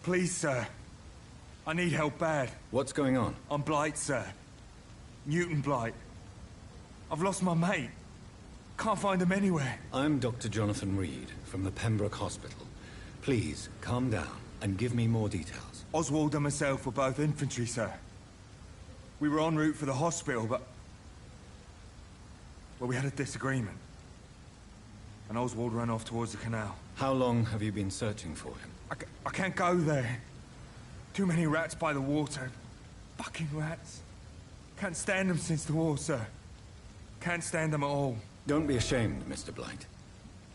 Please, sir. I need help bad. What's going on? I'm Blight, sir. Newton Blight. I've lost my mate. Can't find him anywhere. I'm Dr. Jonathan Reed from the Pembroke Hospital. Please, calm down and give me more details. Oswald and myself were both infantry, sir. We were en route for the hospital, but... well, we had a disagreement. And Oswald ran off towards the canal. How long have you been searching for him? I can't go there. Too many rats by the water. Fucking rats. Can't stand them since the war, sir. Can't stand them at all. Don't be ashamed, Mr. Blight.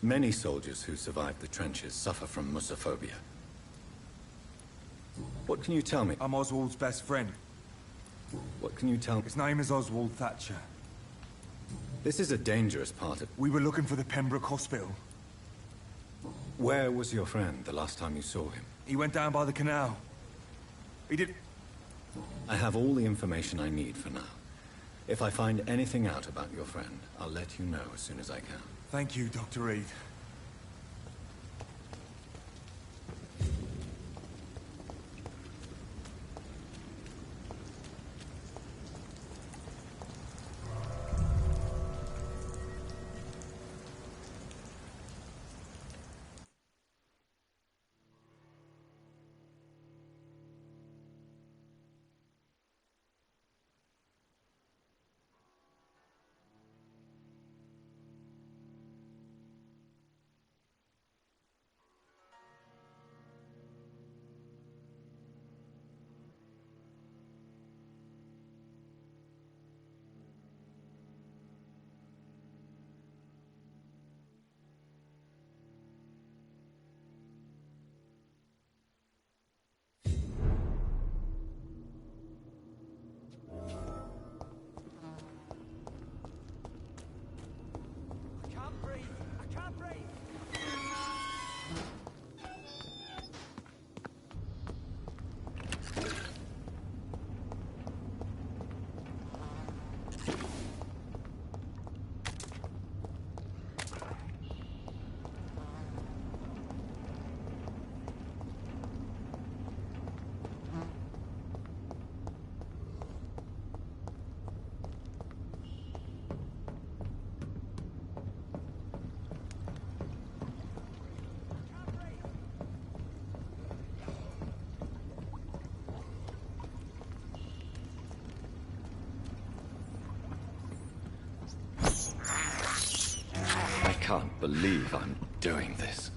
Many soldiers who survived the trenches suffer from musophobia. What can you tell me? I'm Oswald's best friend. What can you tell me? His name is Oswald Thatcher. This is a dangerous part of... We were looking for the Pembroke Hospital. Where was your friend the last time you saw him? He went down by the canal. He did... I have all the information I need for now. If I find anything out about your friend, I'll let you know as soon as I can. Thank you, Dr. Reed. I can't believe I'm doing this.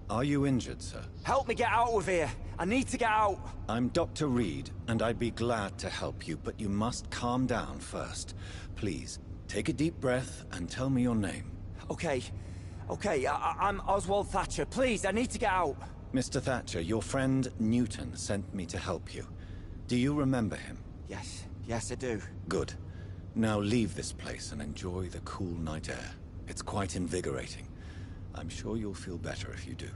Are you injured, sir? Help me get out of here. I need to get out. I'm Dr. Reed, and I'd be glad to help you, but you must calm down first. Please, take a deep breath and tell me your name. Okay. I'm Oswald Thatcher. Please, I need to get out. Mr. Thatcher, your friend Newton sent me to help you. Do you remember him? Yes, I do. Good. Now leave this place and enjoy the cool night air. It's quite invigorating. I'm sure you'll feel better if you do.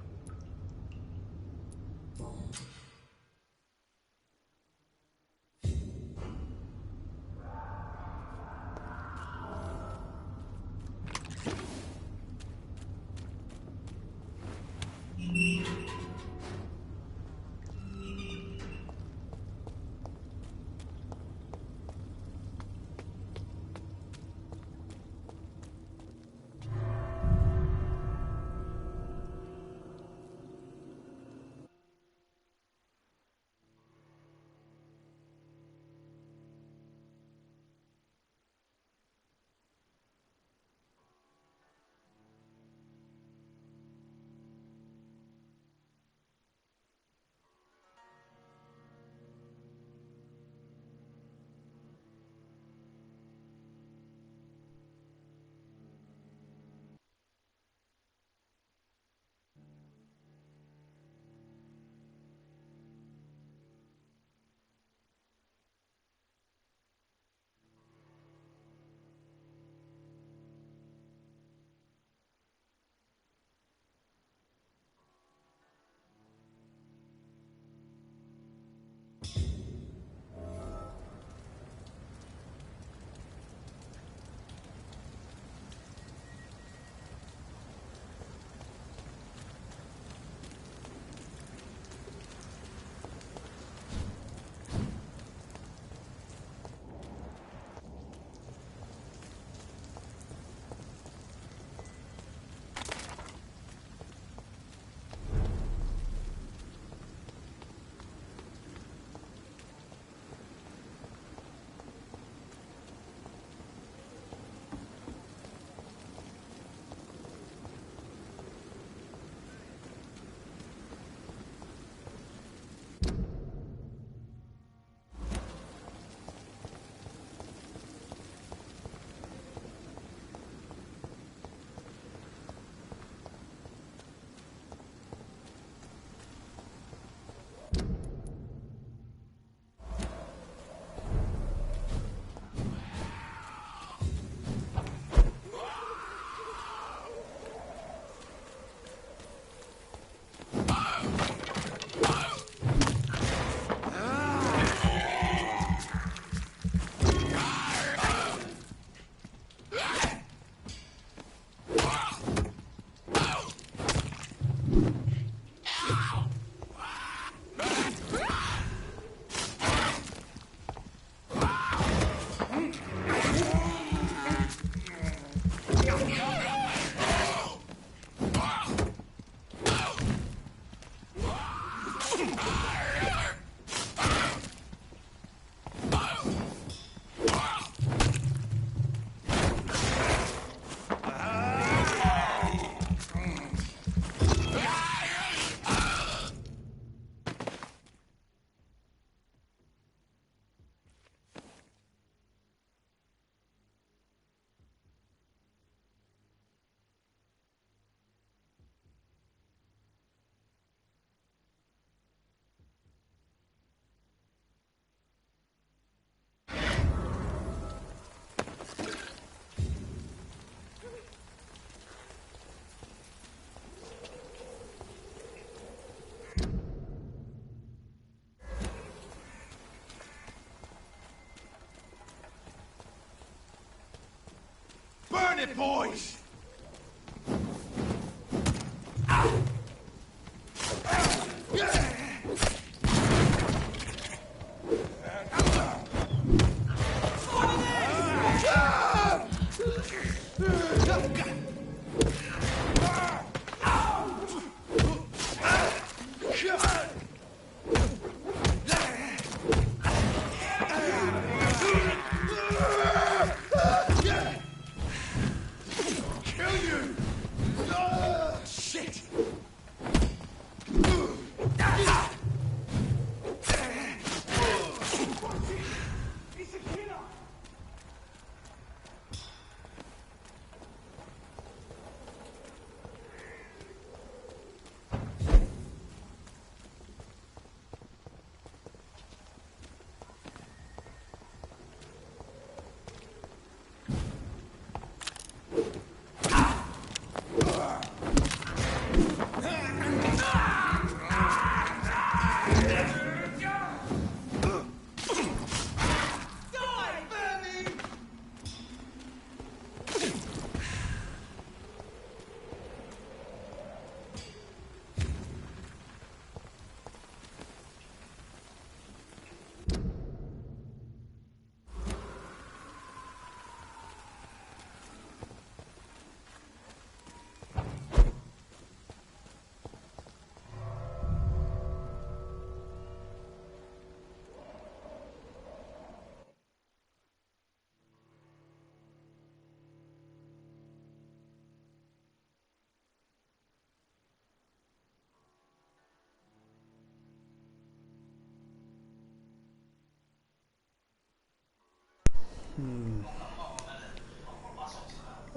done it, boys!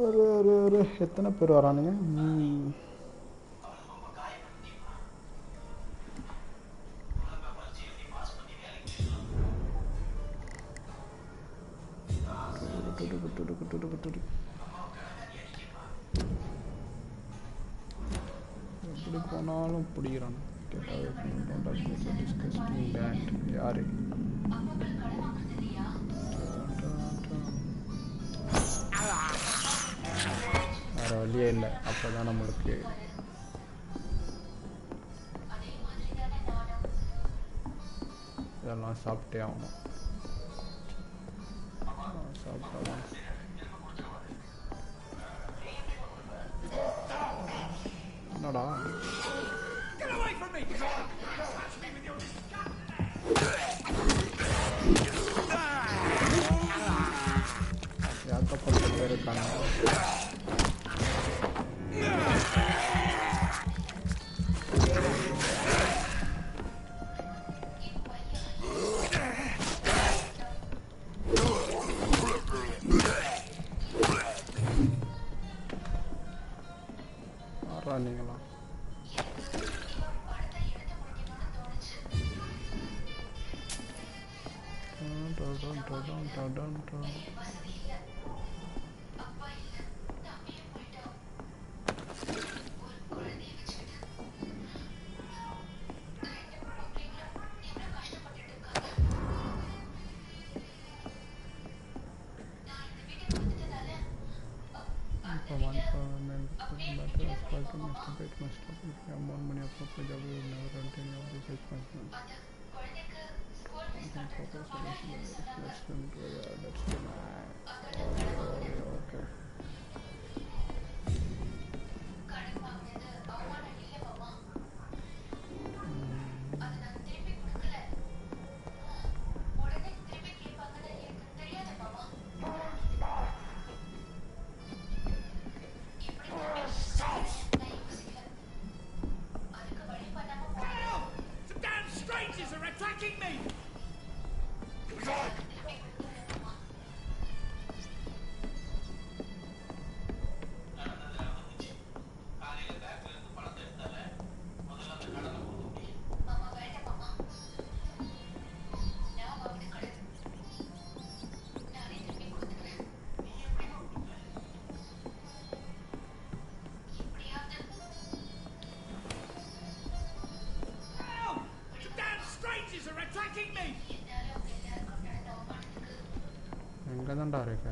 ஒரு எத்தனை பேர் வரானுங்க? எப்படி போனாலும் பிடிக்கிறான். யாரு வேற வழியே இல்லை. அப்போதான் நம்மளுக்கு இதெல்லாம் சாப்பிட்டே ஆகணும். சாப்பிட்டாதான் என்னடா ஏகப்பட்ட பேர் இருக்காங்க. நீங்களா எங்கே தான்டா இருக்க?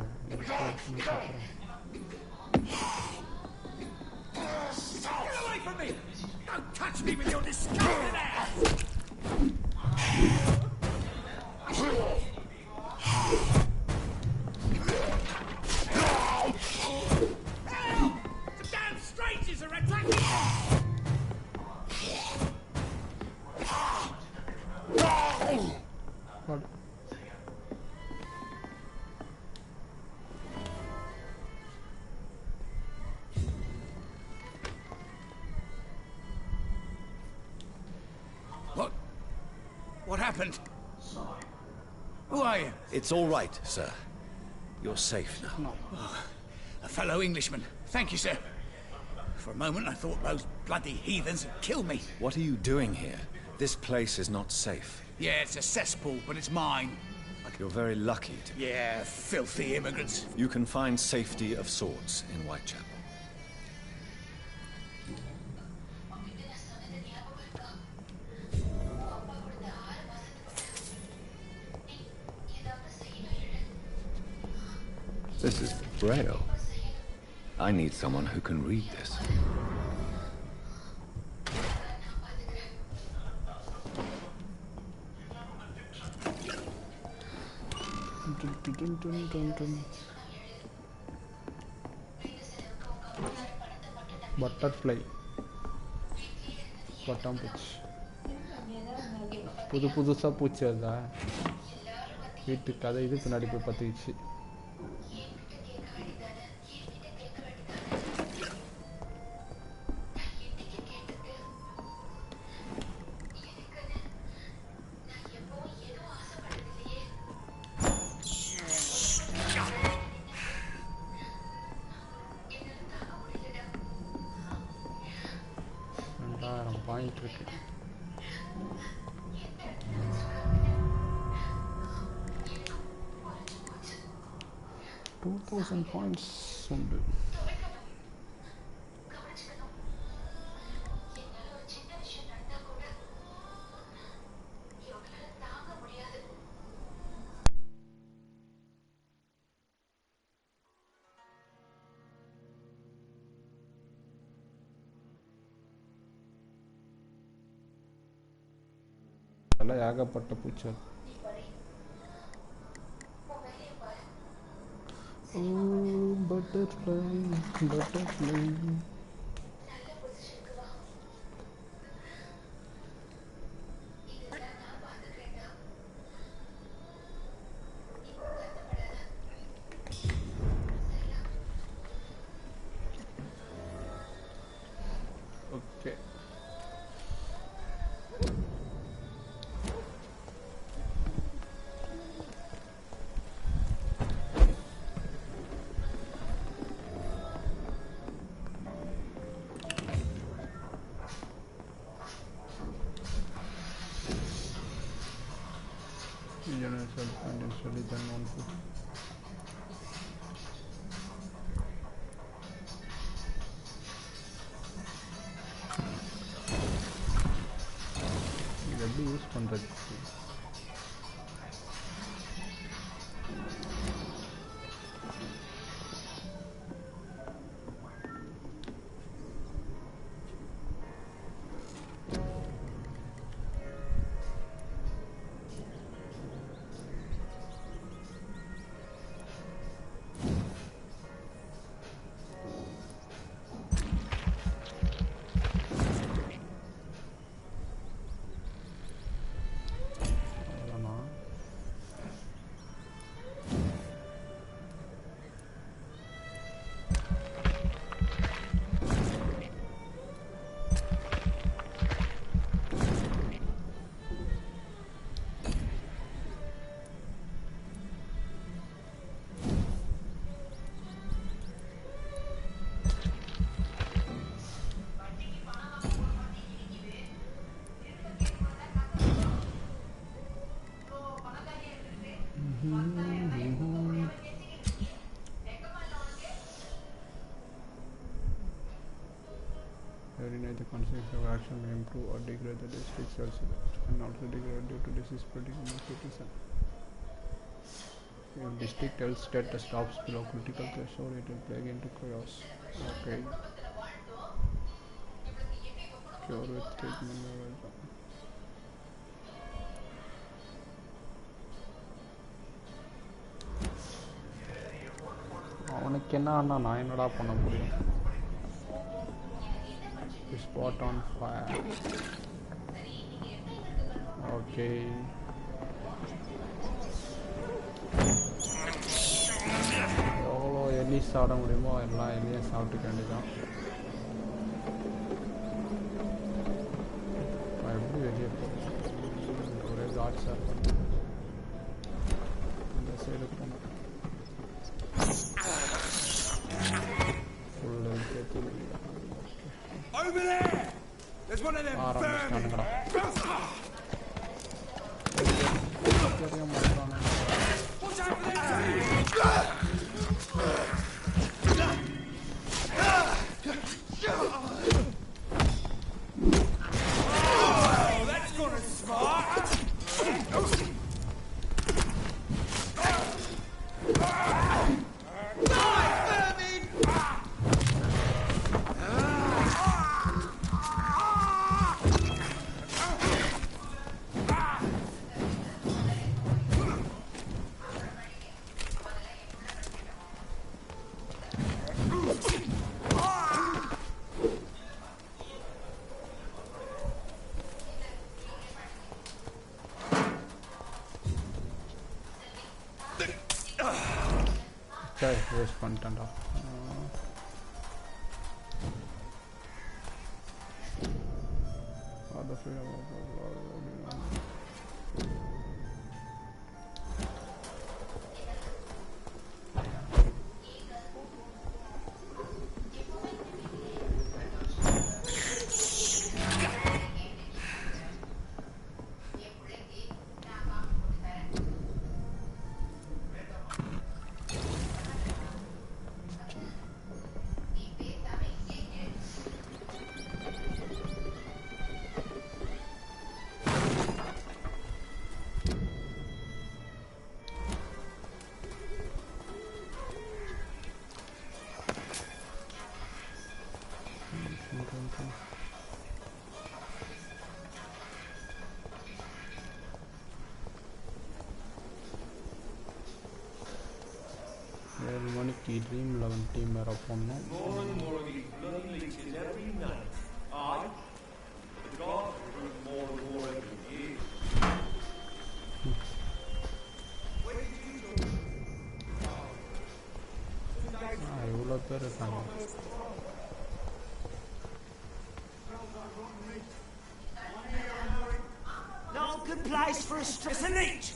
of me! Don't touch me with your disgusting ass! Help! The damn strangers are attacking! What? What happened? Who are you? It's all right, sir. You're safe now. No. Oh, a fellow Englishman. Thank you, sir. For a moment, I thought those bloody heathens had killed me. What are you doing here? This place is not safe. Yeah, it's a cesspool, but it's mine. You're very lucky to be. Yeah, filthy immigrants. You can find safety of sorts in Whitechapel. This is Braille. I need someone who can read this. Butterfly. பட்டாம்பூச்சி புதுசா பூச்சி வருதா வீட்டுக்கு அதை இது பின்னாடி போய் பற்றிச்சு. Point இருக்கு. $2,000 உண்டு. அதெல்லாம் ஏகப்பட்ட பூச்சி. Oh, butterfly, butterfly. Okay. Universal financially then known for எப்படி யூஸ் பண்றது? The consequence of action may improve or degrade the district cells and also degrade due to disease spreading among citizens. If district health status drops below critical threshold, it will plug into chaos. Okay. Cure with treatment level. அவனுக்கு என்ன ஆனா நான் என்னடா பண்ண முடியும்? Spot on fire. Okay. எவ்வளோ எலி சாப்பிட முடியுமோ எல்லா எலியும் சாப்பிட்டுக்க வேண்டியதான். எப்படி வெளியே போகும்? ஒரே காட்ஸாக இருக்கும். இந்த சைடு போனோம். ஃபுல் சேர்த்து over there. There's one of them vermin. Watch out for that. Oh, that's gonna smart. Okay, waste content. The freedom of மணிக்கு ட்ரீம் 11 டீம் வேற போடணும். இவ்வளோ பேர் இருக்காங்க. No good place for a stress and each.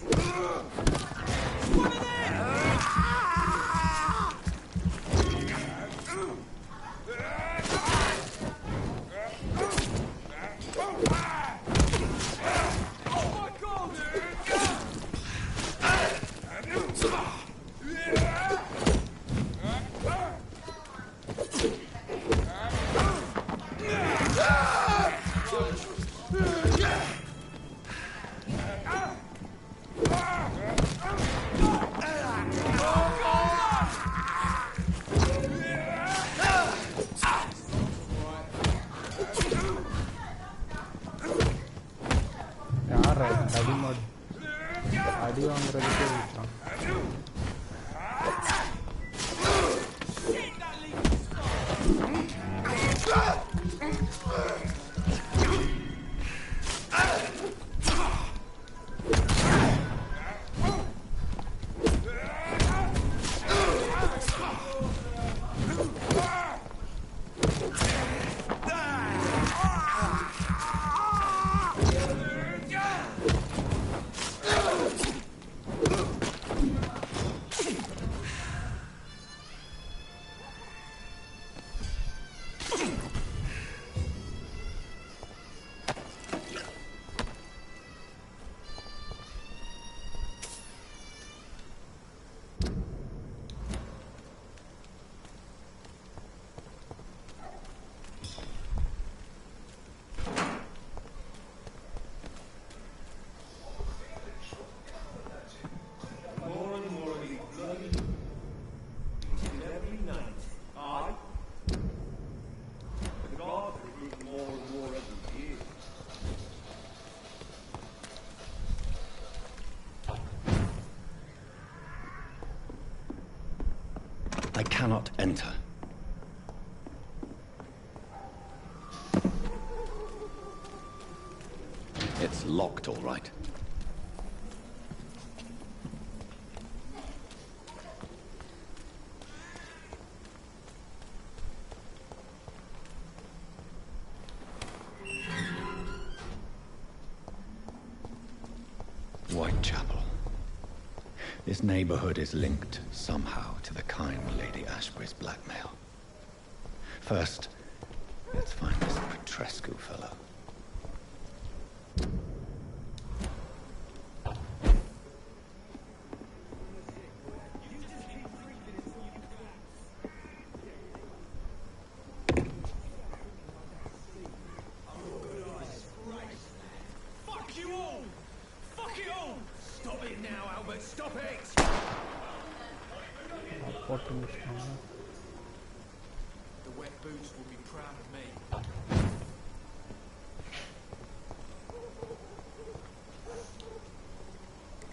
cannot enter. It's locked, all right. Whitechapel. This neighborhood is linked somehow to the kind Lady Ashbury's blackmail. First, let's find this Petrescu fellow.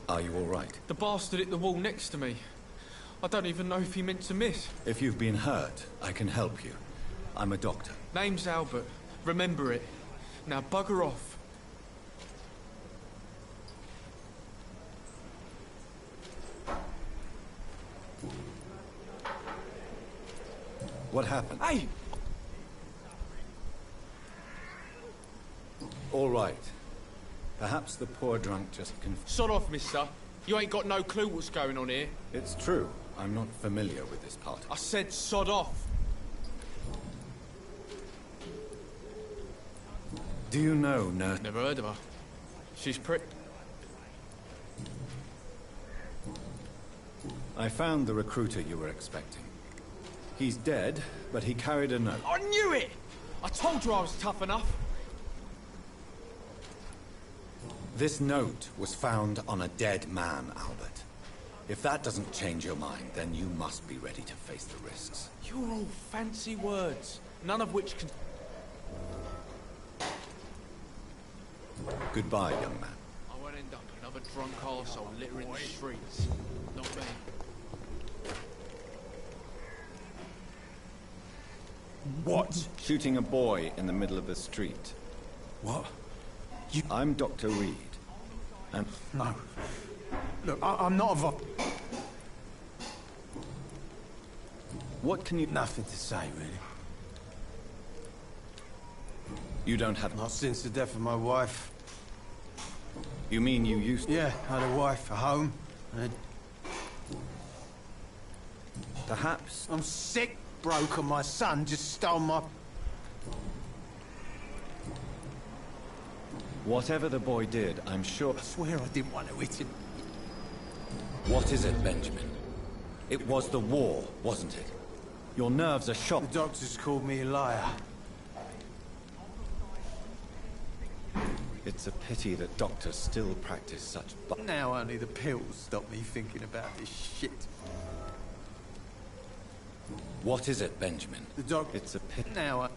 Are you all right? The bastard hit the wall next to me. I don't even know if he meant to miss. If you've been hurt, I can help you. I'm a doctor. Name's Albert. Remember it. Now bugger off. What happened? Hey! All right. Perhaps the poor drunk just Sod off, mister. You ain't got no clue what's going on here. It's true. I'm not familiar with this part. I said sod off. Do you know Nurse? Never heard of her. She's pretty. I found the recruiter you were expecting. He's dead, but he carried a note. I knew it! I told you I was tough enough. This note was found on a dead man, Albert. If that doesn't change your mind, then you must be ready to face the risks. You're all fancy words, none of which can... Goodbye, young man. I won't end up another drunk arsehole littering the streets. Not me. What? Shooting a boy in the middle of the street. What? I'm Dr. Reed. And... No. Look, I'm not a What can you... Nothing to say, really. You don't have... Not since the death of my wife. You mean you used... Yeah, I had a wife, a home, and Perhaps... I'm sick, broke, and my son just stole my... Whatever the boy did, I'm sure... I swear I didn't want to hit him. What is it, Benjamin? It was the war, wasn't it? Your nerves are shot. The doctors called me a liar. It's a pity that doctors still practice such... Now only the pills stop me thinking about this shit. What is it, Benjamin? The doctor... It's a pity... Now I...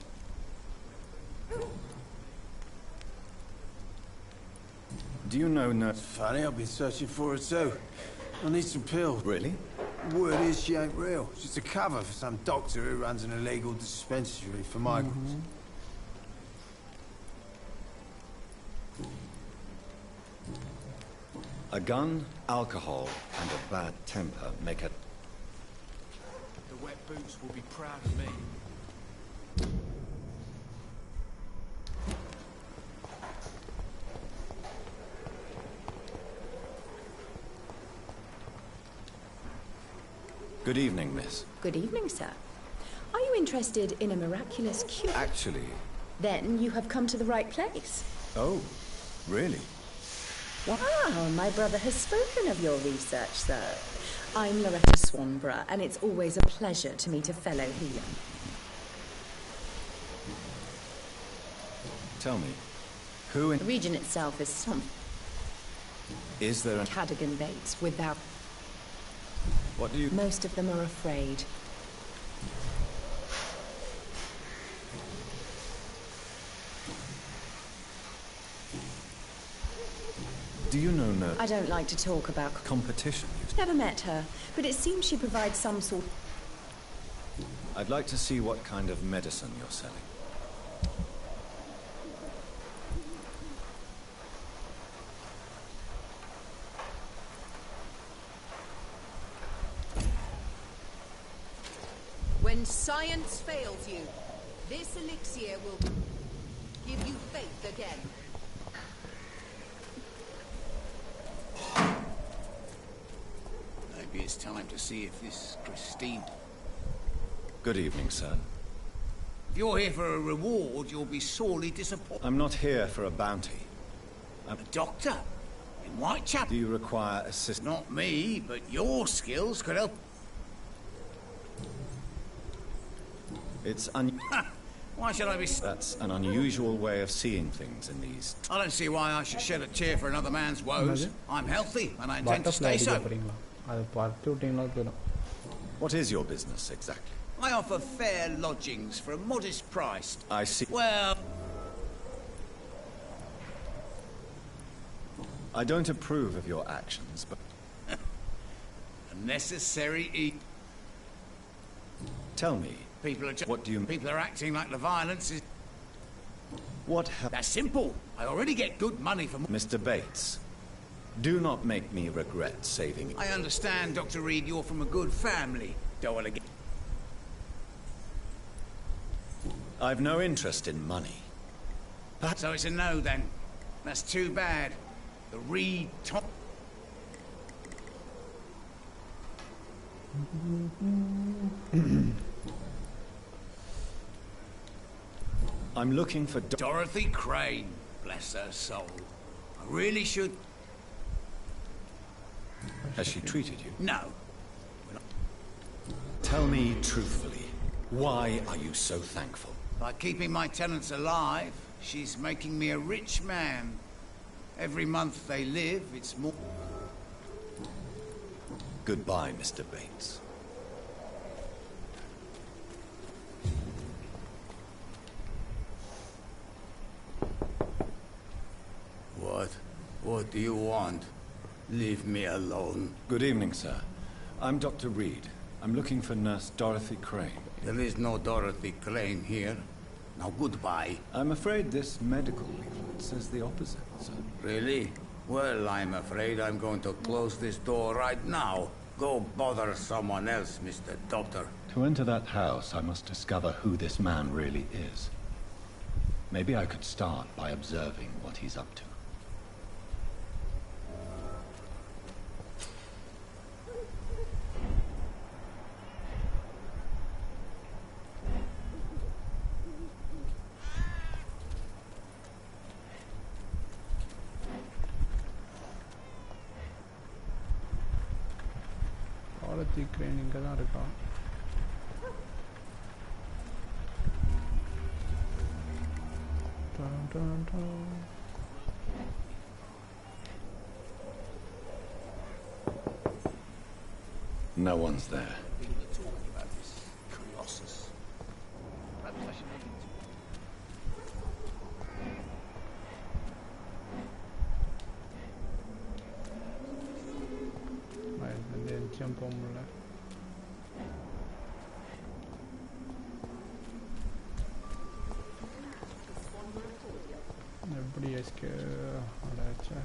Do you know Nurse... Funny, I've been searching for her too. I need some pills. Really? Word is she ain't real. She's just a cover for some doctor who runs an illegal dispensary for migrants. A gun, alcohol, and a bad temper make a... The wet boots will be proud of me. Good evening, miss. Good evening, sir. Are you interested in a miraculous cure? Actually... Then you have come to the right place. Oh, really? Wow, my brother has spoken of your research, sir. I'm Loretta Swanborough, and it's always a pleasure to meet a fellow healer. Tell me, who in... The region itself is something. Is there a... Cadogan Bates, without... What do you... Most of them are afraid. Do you know Nurse... I don't like to talk about... Competition? Never met her, but it seems she provides some sort... I'd like to see what kind of medicine you're selling. When science fails you, this elixir will give you faith again. Maybe it's time to see if this Christine... Good evening, sir. If you're here for a reward, you'll be sorely disappointed. I'm not here for a bounty. A doctor? In Whitechapel? Do you require assistance? Not me, but your skills could help. It's Why should I be... That's an unusual way of seeing things in these... I don't see why I should shed a tear for another man's woes. I'm healthy, and I intend to stay so. What is your business, exactly? I offer fair lodgings for a modest price. I see. Well... I don't approve of your actions, but... a necessary eat. Tell me, People are what do you... People are acting like the violence is... What That's simple. I already get good money for... Mr. Bates, do not make me regret saving you. I understand, Dr. Reed, you're from a good family. Don't want to get... I've no interest in money. So it's a no, then. That's too bad. The Reed top... I'm looking for Dorothy Crane. Bless her soul. I really should... Has she treated you? No. Tell me truthfully, why are you so thankful? By keeping my tenants alive, she's making me a rich man. Every month they live, it's more... Goodbye, Mr. Bates. What do you want? Leave me alone. Good evening, sir. I'm Dr. Reed. I'm looking for Nurse Dorothy Crane. There is no Dorothy Crane here. Now goodbye. I'm afraid this medical leaflet says the opposite, sir. Really? Well, I'm afraid I'm going to close this door right now. Go bother someone else, Mr. Doctor. To enter that house, I must discover who this man really is. Maybe I could start by observing what he's up to. Dorothy Crane இங்க தான் இருக்கா. Dun, dun, dun. No one's there. People are talking about this Colossus. Perhaps I should look into it. Jump போக முடியல. எப்படி SK அடாச்சா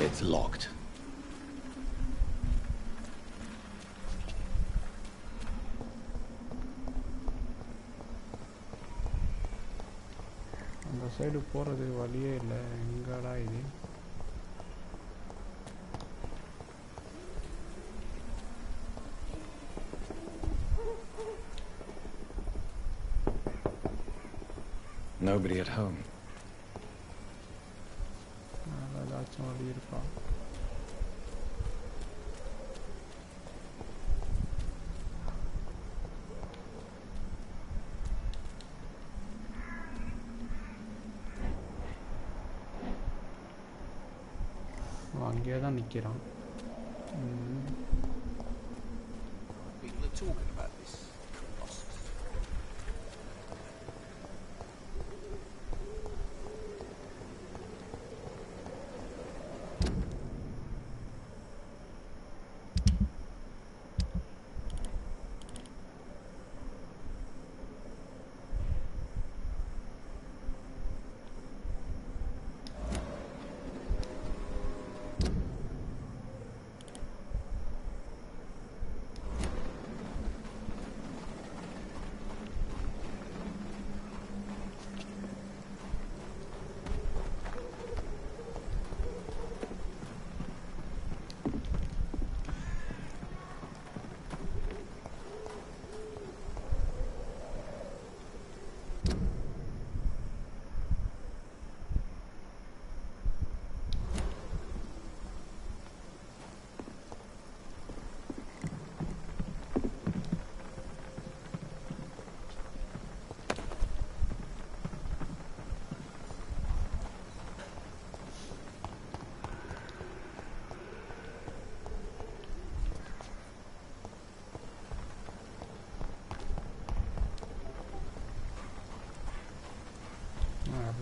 It's locked. அந்த side போறது வழியே இல்லை. எங்கடா இது? Nobody at home. ஏதாச்சும் வழி இருக்கா? அங்கேயே தான் நிற்கிறான். People are talking about this.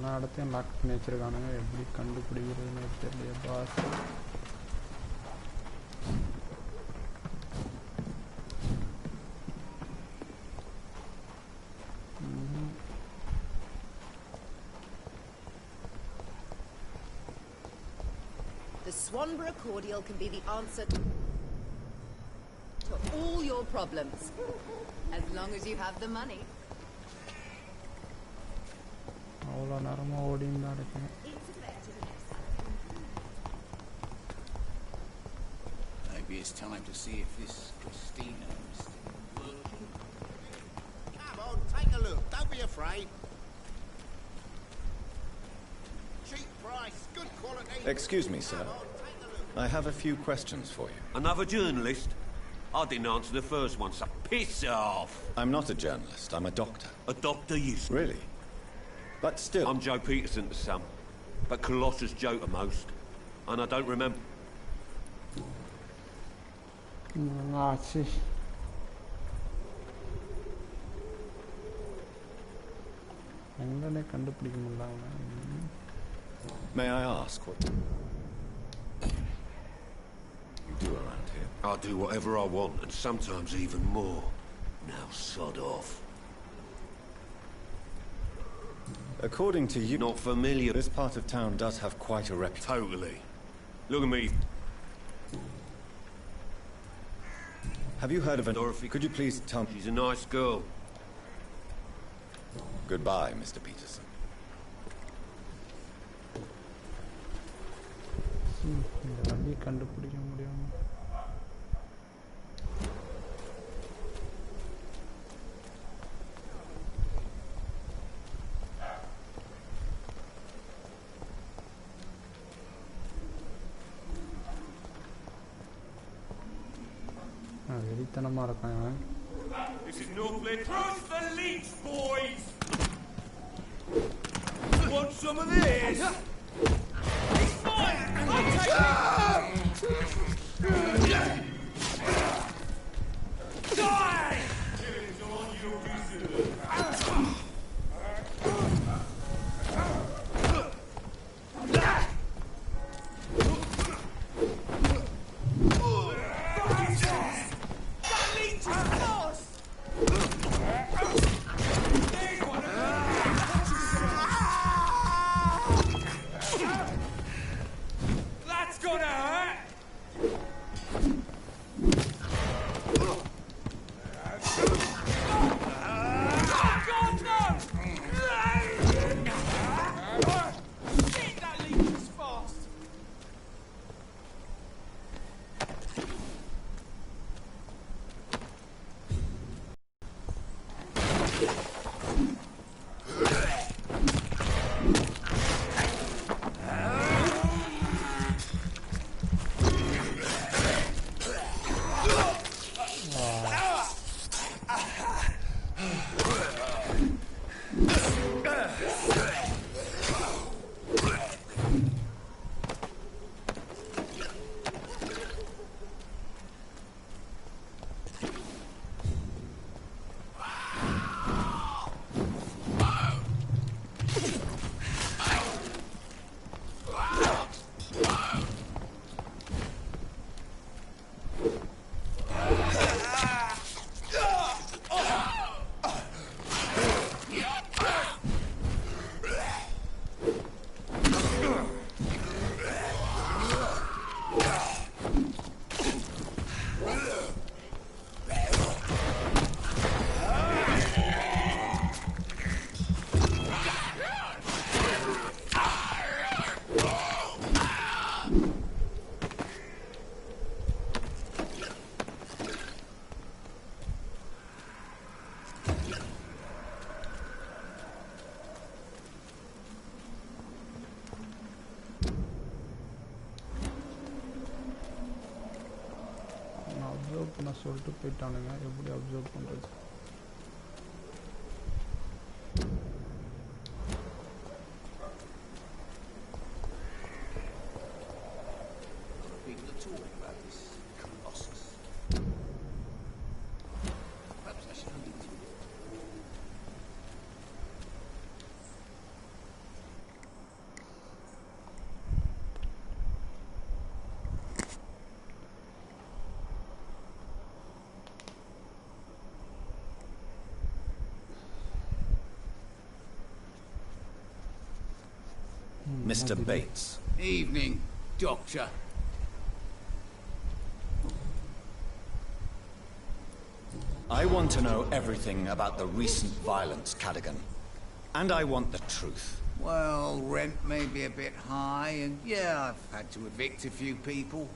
எல்லா இடத்தையும் லாக் பண்ணி வச்சிருக்கானுங்க. எப்படி கண்டுபிடிக்கிறதுன்னு தெரியல pass. The Swanborough cordial can be the answer to all your problems, as long as you have the money. அவ்வளோ நேரமாக ஓடின்னு தான் இருக்கேன். Maybe it's time to see if this Christina is still working. Come on, take a look. Don't be afraid. Cheap price, good quality. Excuse me, sir. I have a few questions for you. Another journalist? I didn't answer the first one, so piss off! I'm not a journalist, I'm a doctor. A doctor, you... Really? But still... I'm Joe Peterson to some, but Colossus Joe to most. And I don't remember... ஆச்சு. எங்கனே கண்டுபிடிக்க முடியல அவனை. May I ask what you do around here? I do whatever I want, and sometimes even more. Now sod off. According to you... Not familiar. This part of town does have quite a reputation. Totally. Look at me. Have you heard of a... Dorothy? Could you please tell me... She's a nice girl. Goodbye, Mr. Peterson. இந்த வழியை கண்டுபிடிக்க முடியாம. வெறித்தனமா இருக்கான் இவன். This is Noob Player. Cross the leech, boys! Want some of this? He's fine! I'll take it! Die! It's all you deserve. sure now, eh? Observe பண்ண சொல்லிட்டு போயிட்டானுங்க எப்படி அப்சர்வ் பண்ணுறது Mr. Bates. Evening, Doctor. I want to know everything about the recent violence, Cadogan. And I want the truth. Well, rent may be a bit high, and yeah, I've had to evict a few people.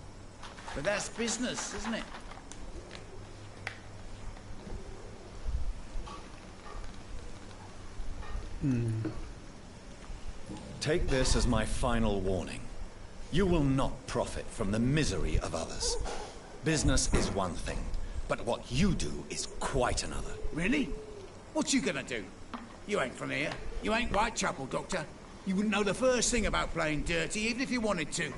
But that's business, isn't it? Take this as my final warning. You will not profit from the misery of others. Business is one thing, but what you do is quite another. Really? What you gonna do? You ain't from here. You ain't Whitechapel, Doctor. You wouldn't know the first thing about playing dirty, even if you wanted to.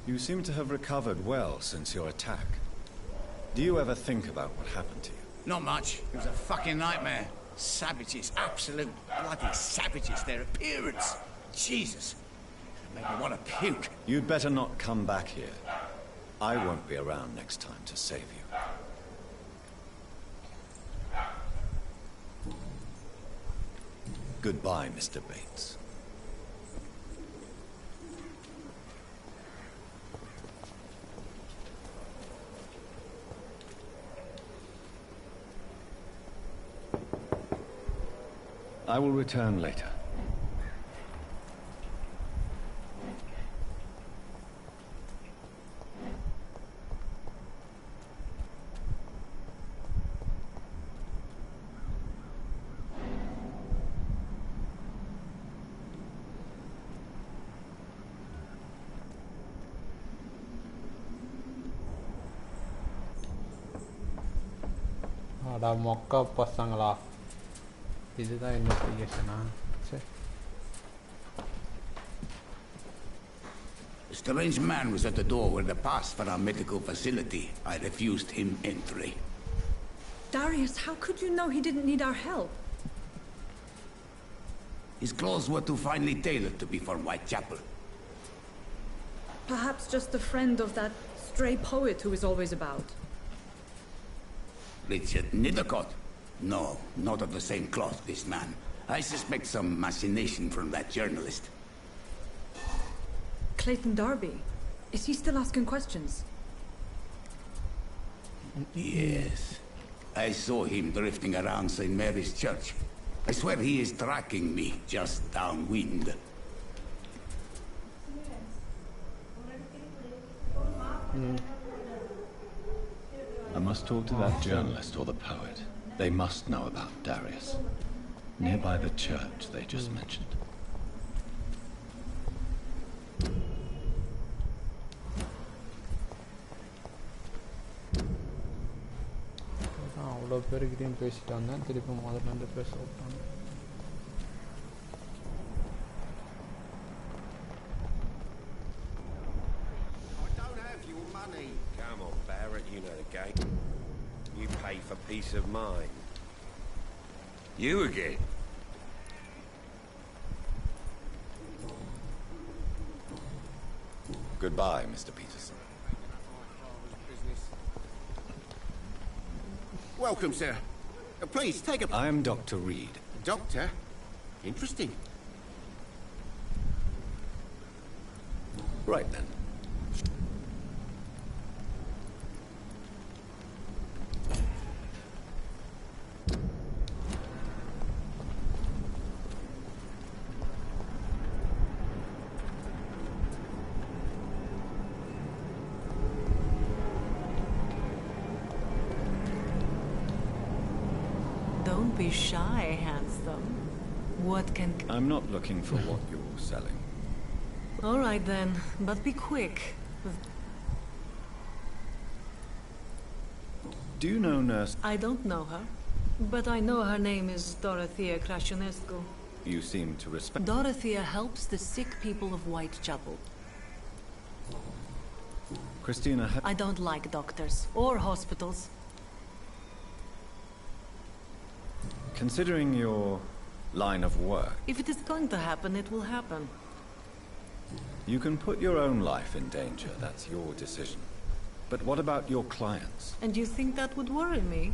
You seem to have recovered well since your attack. Do you ever think about what happened to you? Not much. It was a fucking nightmare. Savages, absolute bloody savages. Their appearance. Jesus. It made me want to puke. You'd better not come back here. I won't be around next time to save you. Goodbye, Mr. Bates. I will return later. அடா மொக்க பசங்களா இதுதான் இன்வெஸ்டிகேஷனா சரி A strange man was at the door with the pass for our medical facility. I refused him entry. Darius, how could you know he didn't need our help? His clothes were too finely tailored to be for Whitechapel. Perhaps just a friend of that stray poet who is always about. Richard Nithercott? No, not of the same cloth, this man. I suspect some machination from that journalist. Clayton Darby. Is he still asking questions? Yes. I saw him drifting around St. Mary's Church. I swear he is tracking me just downwind. I must talk to that journalist or the poet. They must know about Darius. Nearby the church they just mentioned. அவ்வளோ பேருக்கிட்டையும் பேசிட்டாங்க திருப்பி முதல்ல இருந்து பேச விட்டாங்க Come on, Barrett, you know the game. You pay for peace of mind. You again? Goodbye, Mr. Peterson. Welcome, sir. Please, take a... I am Dr. Reed. Doctor? Interesting. Right then. Don't be shy, handsome. What can... I'm not looking for what you're selling. All right then, but be quick. Do you know Nurse? I don't know her, but I know her name is Dorothea Crashonescu. You seem to respect... Dorothea helps the sick people of Whitechapel. Christina... I don't like doctors or hospitals. Considering your line of work... If it is going to happen, it will happen. You can put your own life in danger, that's your decision. But what about your clients? And you think that would worry me?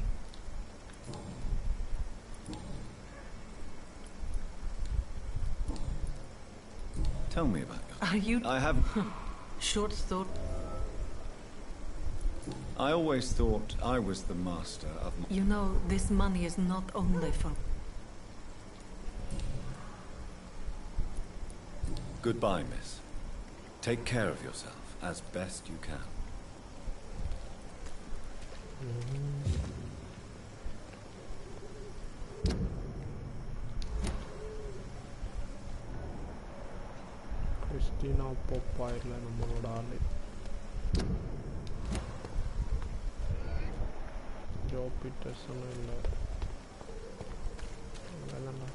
Tell me about your... Are you... I have... Short thought. I always thought I was the master of... You know, this money is not only for... Goodbye, miss. Take care of yourself, as best you can. Christina Popeye நம்மளோட ஆளு Joe பீட்டர்சனும் இல்லை வேணாம்டா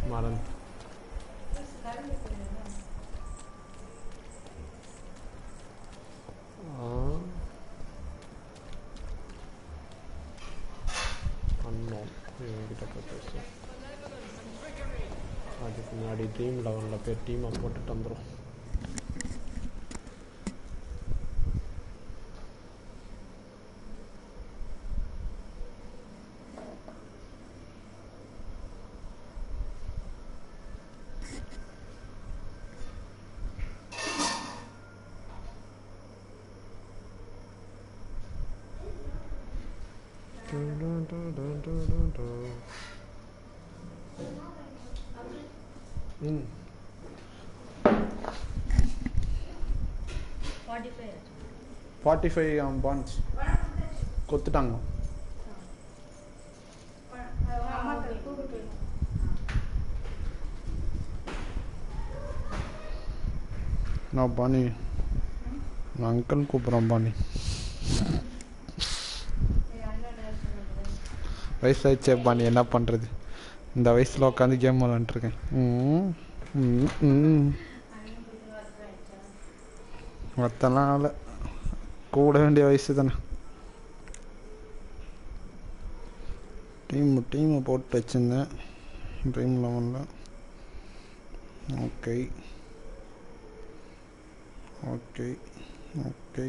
Maran. Unknown. இவங்கிட்ட போய் பேசுவோம் அதுக்கு முன்னாடி dream 11 பேர் டீமை போட்டுட்டு வந்துடும் Mm. 45 bonds. கொத்துட்டாங்க நான் பாணி நான் அங்கிள் கூப்பிட்றேன் பாணி வயசாயிச்சேப்பா நீ என்ன பண்ணுறது இந்த வயசில் உட்காந்து கேம் விளாண்டுருக்கேன் மொத்தம்லாம் ஆள கூட வேண்டிய வயசு தானே டீமை போட்டு வச்சுருந்தேன் ட்ரீம் 11 ஓகே ஓகே ஓகே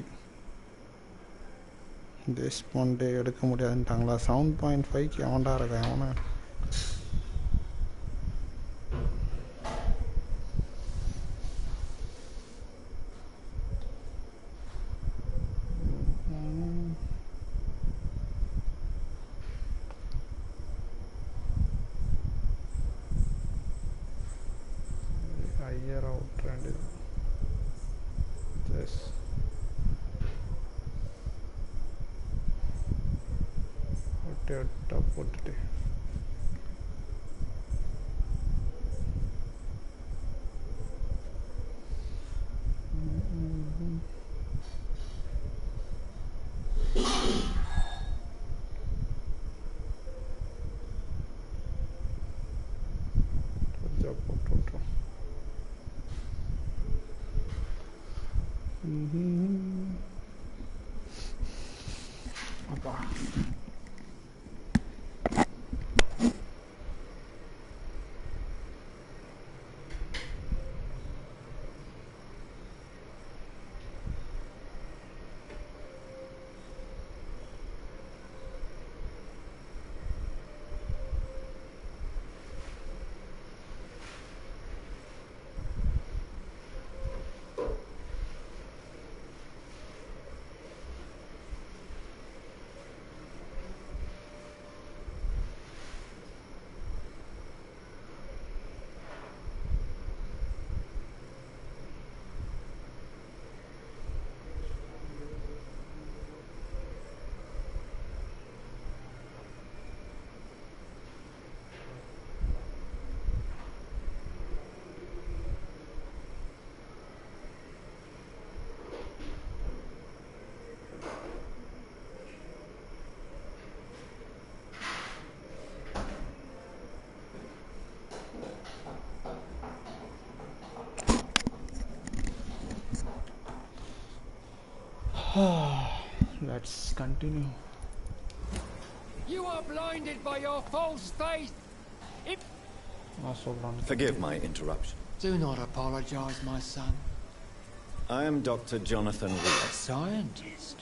டிஸ்பவுண்டே எடுக்க முடியாதுன்ட்டாங்களா 7.5க்கு எவன்டா இருக்கேன் அவனை ஹையர் அவுட் ரெண்டு ஜஸ்ட் போட்டுட்டு போட்டு அப்பா Let's continue. You are blinded by your false faith. Forgive my interruption. Do not apologize, my son. I am Dr. Jonathan Reed. A scientist.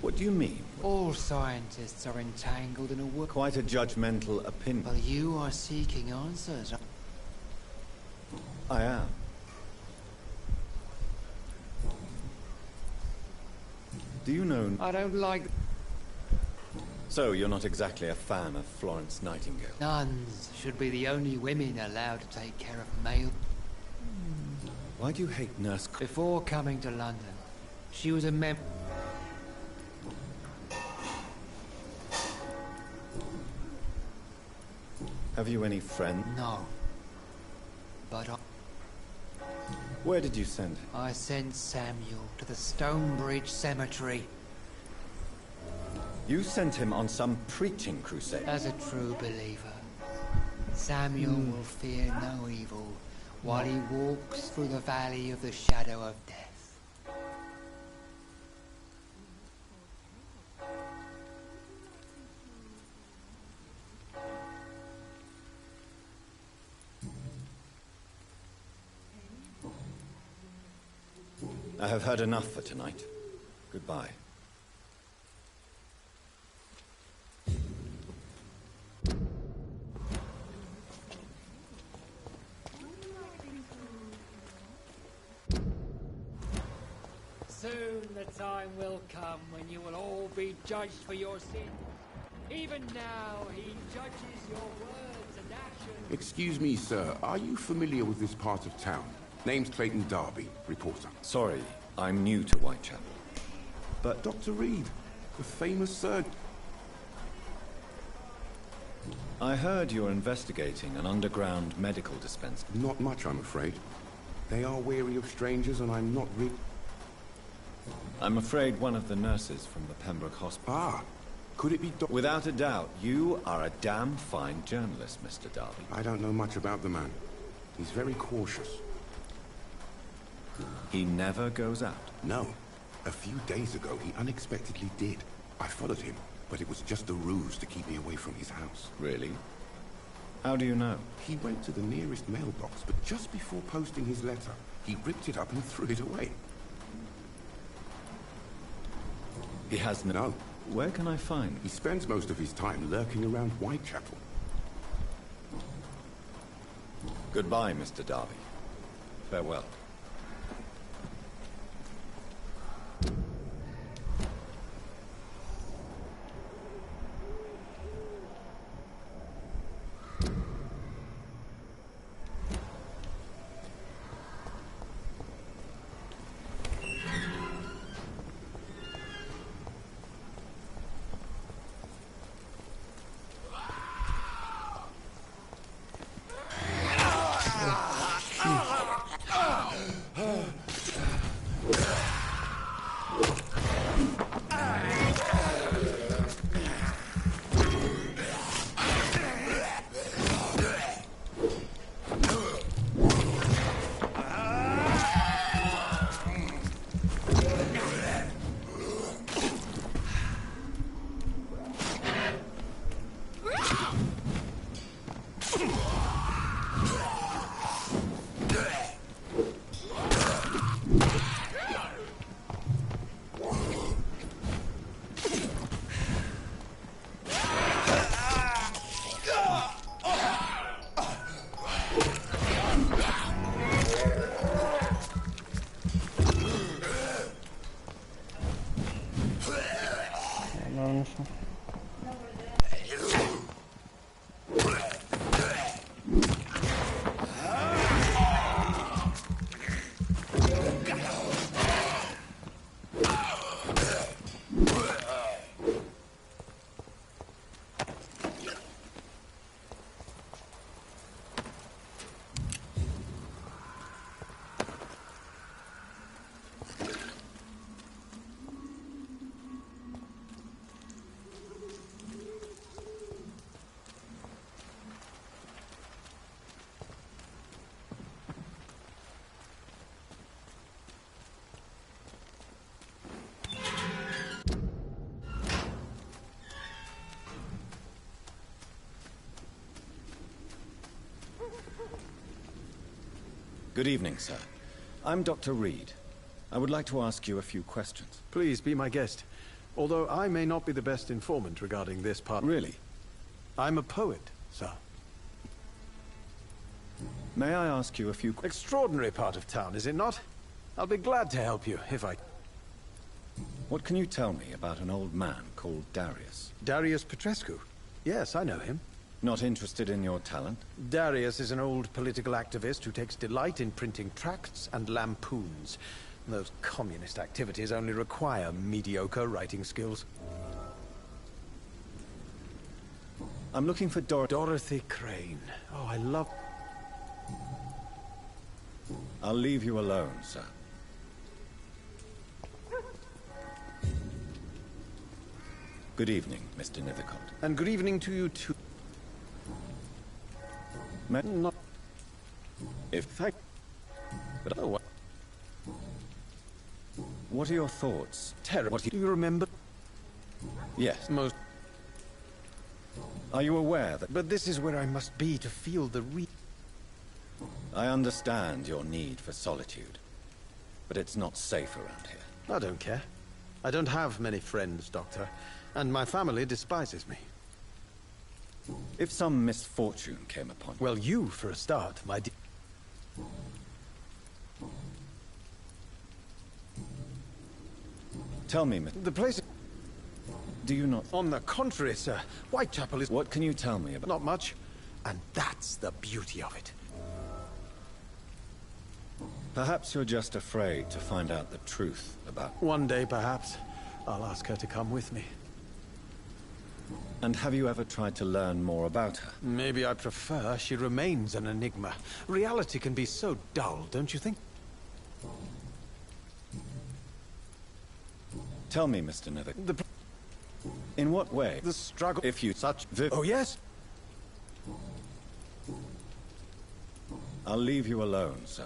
What do you mean? All scientists are entangled in a work. Quite a judgmental opinion. Well, you are seeking answers. I am. Do you know... I don't like... So, you're not exactly a fan of Florence Nightingale? Nuns should be the only women allowed to take care of male... Why do you hate Nurse... Before coming to London, she was a member... Have you any friends? No. But Where did you send him? I sent Samuel to the Stonebridge Cemetery. You sent him on some preaching crusade? As a true believer, Samuel will fear no evil while he walks through the valley of the shadow of death. I have heard enough for tonight. Goodbye. Soon the time will come when you will all be judged for your sins. Even now, he judges your words and actions. Excuse me, sir. Are you familiar with this part of town? Name's Clayton Darby, reporter. Sorry, I'm new to Whitechapel. But Dr. Reed, the famous surgeon... I heard you're investigating an underground medical dispensary. Not much, I'm afraid. They are wary of strangers, and I'm not really... I'm afraid one of the nurses from the Pembroke Hospital. Ah, could it be Without a doubt, you are a damn fine journalist, Mr. Darby. I don't know much about the man. He's very cautious. He never goes out? No. A few days ago, he unexpectedly did. I followed him, but it was just a ruse to keep me away from his house. Really? How do you know? He went to the nearest mailbox, but just before posting his letter, he ripped it up and threw it away. He has No. Where can I find? He spends most of his time lurking around Whitechapel. Goodbye, Mr. Darby. Farewell. Good evening, sir. I'm Dr. Reed. I would like to ask you a few questions. Please be my guest. Although I may not be the best informant regarding this part. Really? I'm a poet, sir. May I ask you a few... Extraordinary part of town, is it not? I'll be glad to help you, if I... What can you tell me about an old man called Darius? Darius Petrescu? Yes, I know him. Not interested in your talent? Darius is an old political activist who takes delight in printing tracts and lampoons. Those communist activities only require mediocre writing skills. I'm looking for Dorothy Crane. Oh, I love... I'll leave you alone, sir. Good evening, Mr. Nithercott. And good evening to you too. Not... If I... But oh, what are your thoughts? Terrible. Do you remember? Yes. Most... Are you aware that... But this is where I must be to feel the I understand your need for solitude, but it's not safe around here. I don't care. I don't have many friends, Doctor, and my family despises me. If some misfortune came upon you... Well, you, for a start, my dear... Tell me, The place... Do you not... On the contrary, sir. Whitechapel is... What can you tell me about... Not much. And that's the beauty of it. Perhaps you're just afraid to find out the truth about... One day, perhaps, I'll ask her to come with me. And have you ever tried to learn more about her? Maybe I prefer she remains an enigma. Reality can be so dull, don't you think? Tell me, Mr. Nether, in what way? The struggle... If you such... Oh, yes? I'll leave you alone, sir.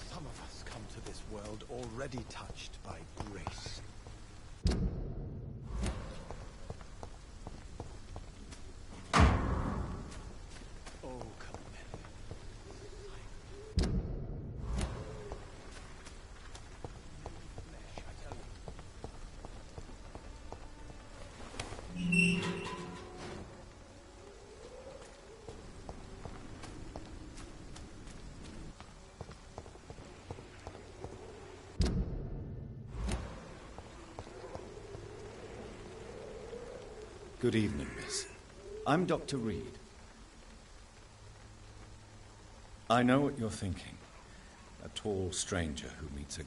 Some of us come to this world already touched by grace. Oh, Camellia. Flesh, I tell you. Good evening, miss. I'm Dr. Reed. I know what you're thinking. A tall stranger who meets a...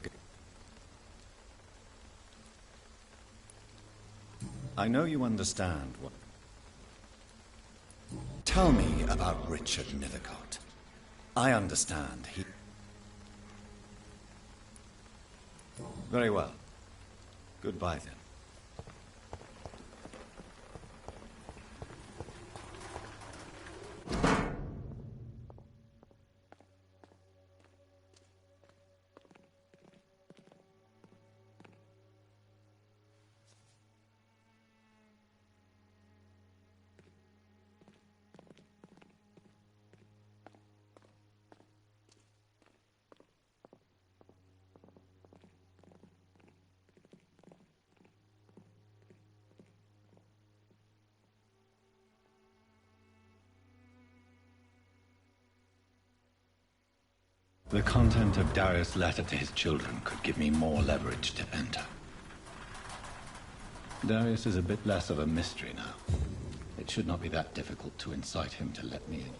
I know you understand what... Tell me about Richard Nethercott. I understand he... Very well. Goodbye, then. The content of Darius' letter to his children could give me more leverage to enter. Darius is a bit less of a mystery now. It should not be that difficult to incite him to let me in.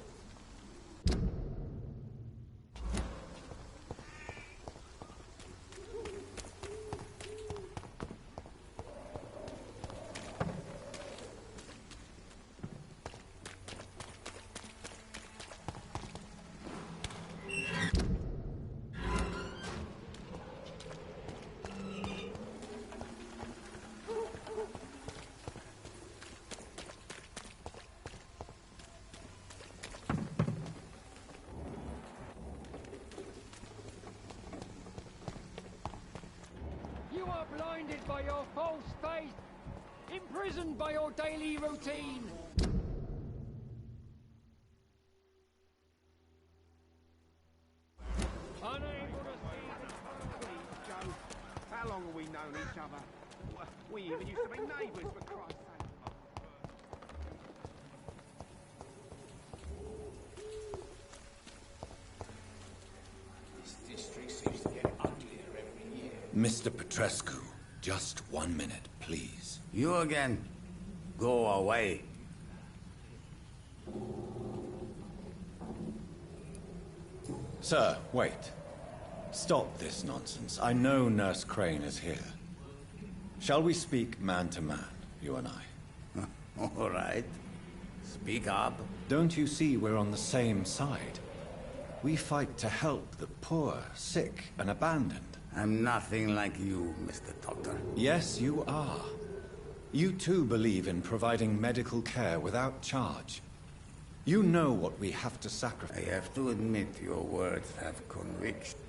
You are blinded by your false faith, imprisoned by your daily routine. Unable to see the Please, Joe. How long have we known each other? We even used to be neighbours, for Christ's sake. This district seems to get uglier every year. Mr. Petrescu, just 1 minute, please. You again. Go away. Sir, wait. Stop this nonsense. I know Nurse Crane is here. Shall we speak man to man, you and I? All right. Speak up. Don't you see we're on the same side? We fight to help the poor, sick, and abandoned. I'm nothing like you, Mr. Doctor. Yes, you are. You too believe in providing medical care without charge. You know what we have to sacrifice. I have to admit your words have conviction.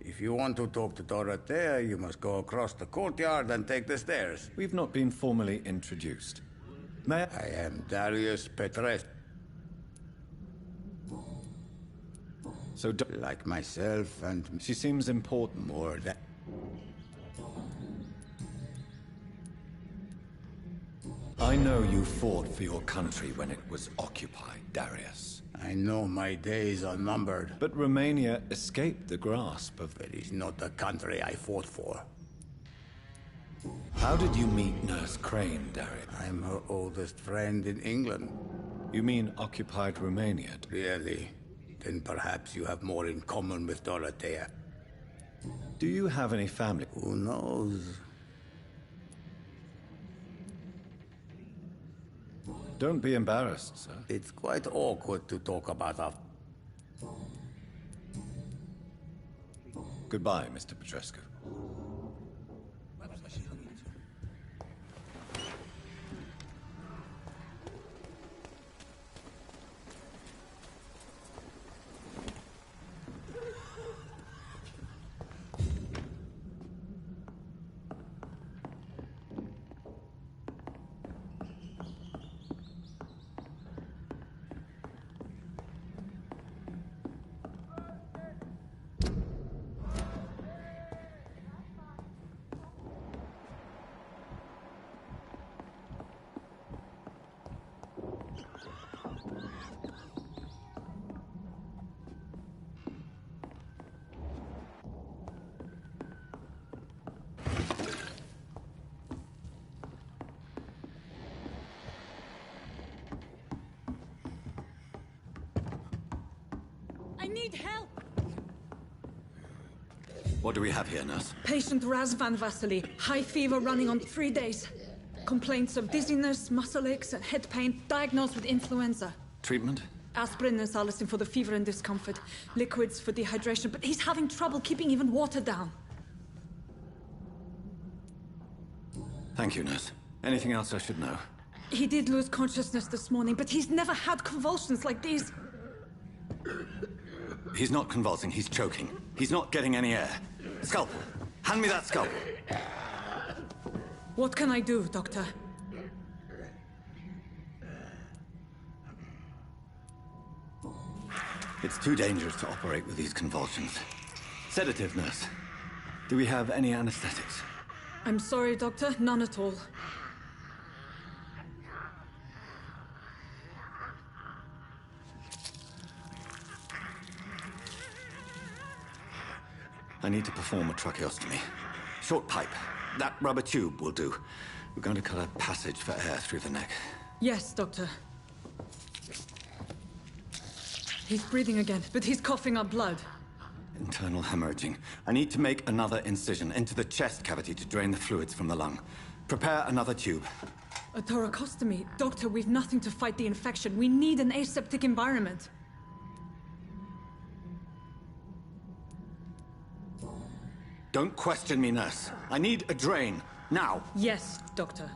If you want to talk to Dorothea, you must go across the courtyard and take the stairs. We've not been formally introduced. May I am Darius Petrescu. So, like myself and... She seems important. More than... I know you fought for your country when it was occupied, Darius. I know my days are numbered. But Romania escaped the grasp of... It is not the country I fought for. How did you meet Nurse Crane, Darius? I'm her oldest friend in England. You mean occupied Romania? Really? Then perhaps you have more in common with Dorothea. Do you have any family? Who knows? Don't be embarrassed, sir. It's quite awkward to talk about our... Goodbye, Mr. Petrescu. I need help! What do we have here, nurse? Patient Razvan Vasily. High fever running on 3 days. Complaints of dizziness, muscle aches, and head pain. Diagnosed with influenza. Treatment? Aspirin and salicin for the fever and discomfort. Liquids for dehydration, but he's having trouble keeping even water down. Thank you, nurse. Anything else I should know? He did lose consciousness this morning, but he's never had convulsions like these. He's not convulsing, he's choking. He's not getting any air. Scalpel! Hand me that scalpel! What can I do, Doctor? It's too dangerous to operate with these convulsions. Sedative, nurse. Do we have any anesthetics? I'm sorry, Doctor. None at all. I need to perform a tracheostomy. Short pipe. That rubber tube will do. We're going to cut a passage for air through the neck. Yes, Doctor. He's breathing again, but he's coughing up blood. Internal hemorrhaging. I need to make another incision into the chest cavity to drain the fluids from the lung. Prepare another tube. A thoracostomy? Doctor, we've nothing to fight the infection. We need an aseptic environment. Don't question me, nurse. I need a drain. Now. Yes, Doctor.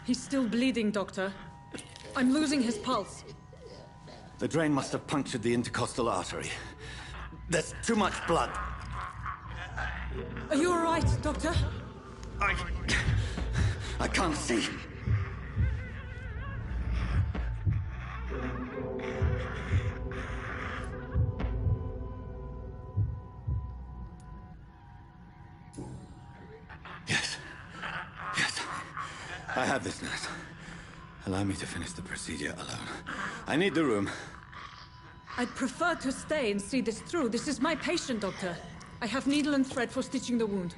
He's still bleeding, Doctor. I'm losing his pulse. The drain must have punctured the intercostal artery. There's too much blood. Are you all right, Doctor? I can't see. Yes. Yes. I have this, nurse. Allow me to finish the procedure alone. I need the room. I'd prefer to stay and see this through. This is my patient, Doctor. I have needle and thread for stitching the wound.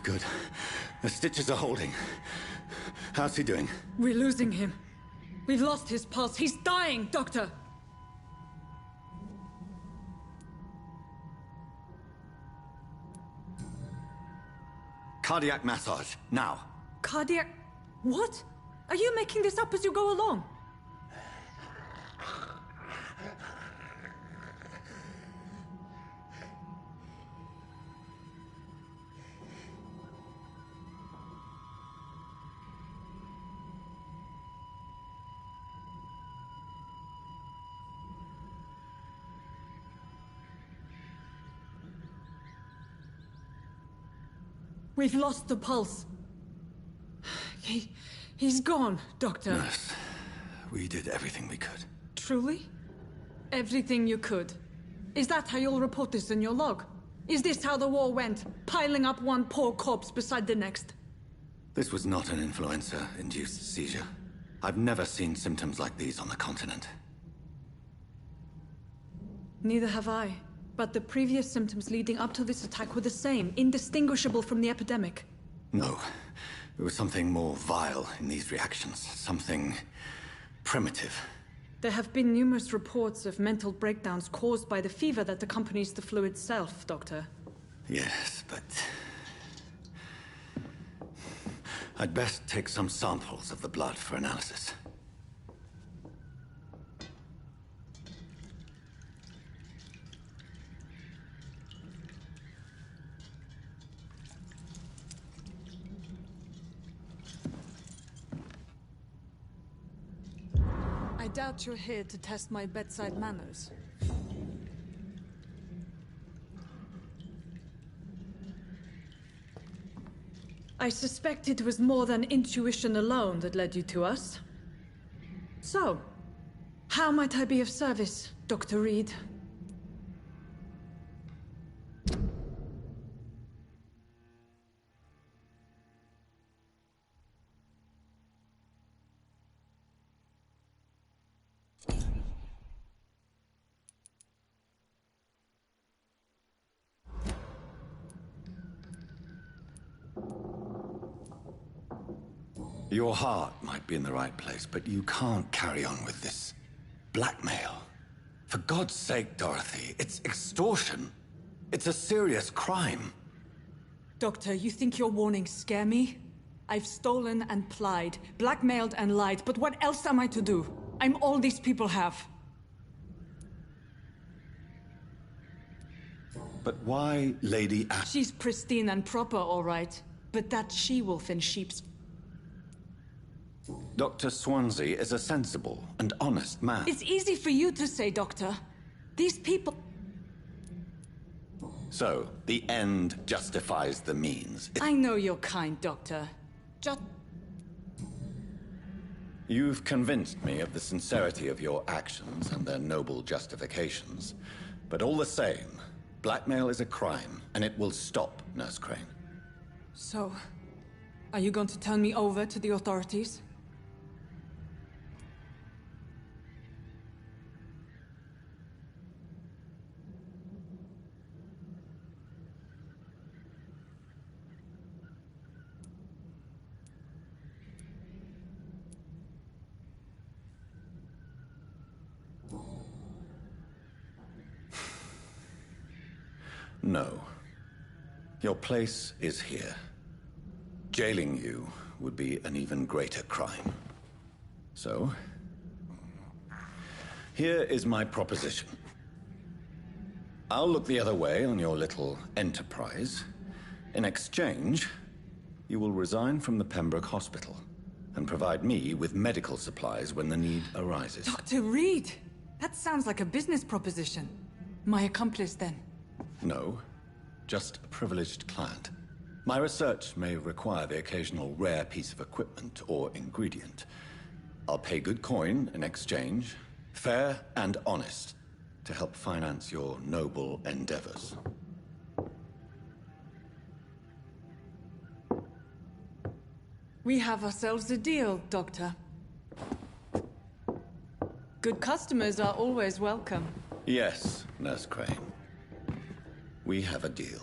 Good. The stitches are holding. How's he doing? We're losing him. We've lost his pulse. He's dying, Doctor! Cardiac massage, now. Cardiac... What? Are you making this up as you go along? We've lost the pulse. He He's gone, Doctor. Nurse, we did everything we could. Truly? Everything you could? Is that how you'll report this in your log? Is this how the war went? Piling up one poor corpse beside the next? This was not an influenza-induced seizure. I've never seen symptoms like these on the continent. Neither have I. But the previous symptoms leading up to this attack were the same, indistinguishable from the epidemic. No. There was something more vile in these reactions. Something primitive. There have been numerous reports of mental breakdowns caused by the fever that accompanies the flu itself, Doctor. Yes, but... I'd best take some samples of the blood for analysis. I doubt you're here to test my bedside manners. I suspect it was more than intuition alone that led you to us. So, how might I be of service, Dr. Reed? Your heart might be in the right place, but you can't carry on with this blackmail. For God's sake, Dorothy, it's extortion. It's a serious crime. Doctor, you think your warnings scare me? I've stolen and plied, blackmailed and lied, but what else am I to do? I'm all these people have. But why Lady She's pristine and proper, all right. But that she-wolf in sheep's... Dr. Swansea is a sensible and honest man. It's easy for you to say, Doctor. These people... So, the end justifies the means. I know you're kind, Doctor. You've convinced me of the sincerity of your actions and their noble justifications. But all the same, blackmail is a crime, and it will stop, Nurse Crane. So, are you going to turn me over to the authorities? No. Your place is here. Jailing you would be an even greater crime. So, here is my proposition. I'll look the other way on your little enterprise. In exchange, you will resign from the Pembroke Hospital and provide me with medical supplies when the need arises. Dr. Reed! That sounds like a business proposition. My accomplice, then? No, just a privileged client. My research may require the occasional rare piece of equipment or ingredient. I'll pay good coin in exchange, fair and honest, to help finance your noble endeavors. We have ourselves a deal, Doctor. Good customers are always welcome. Yes, Nurse Crane. We have a deal.